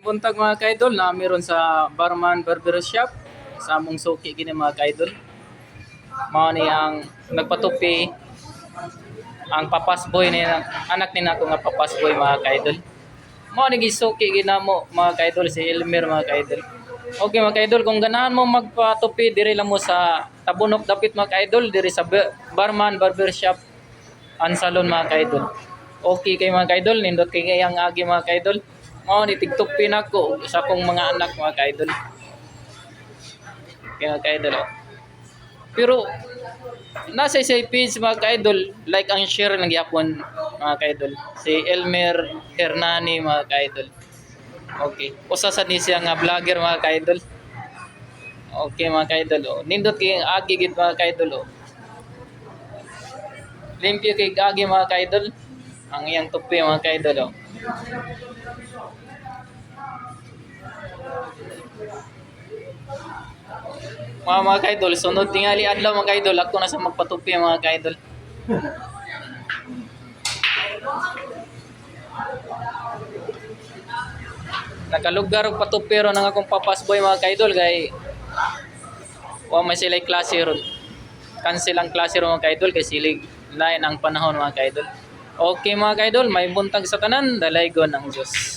buntag mga kaidol na meron sa Barman Barber Shop sa among suki gini mga kaidol. Mao ni ang nagpatupi ang papas boy ni anak ni nako nga papas boy mga kaidol. Mao ni gisuki ginamo mga kaidol si Elmer mga kaidol. Okay mga kaidol, kung ganahan mo magpatupi diri lang mo sa Tabunok Dapit mga kaidol, diri sa Barman Barber Shop and Salon mga kaidol. Okay kay mga kaidol, nindot kay ang agi mga kaidol. Mao ni tigtupi nako sa akong mga anak mga kaidol. Okay mga kaidol. Oh. Pero nasa sa page mga kaidol, like ang share ng yapon mga kaidol. Si Elmer Hernani mga kaidol. Okay. Usa sa ni siya nga vlogger mga kaidol. Okay mga kaidol. Oh. Nindot kay agi gid mga kaidol. Oh. Limpyo kay agi mga kaidol. Ang iyang tupi mga kaidol. Oh. Mga kaidol, sunod tingali adlaw mga kaidol, ako na sa magpatupi mga kaidol. Nakalugar og patupiro nang akong papasboy mga kaidol kay wa may sila klase ron. Cancel ang klase ron mga kaidol kay silig lain ang panahon mga kaidol. Okay mga kaidol, may buntag sa tanan, dalaygon ang Diyos.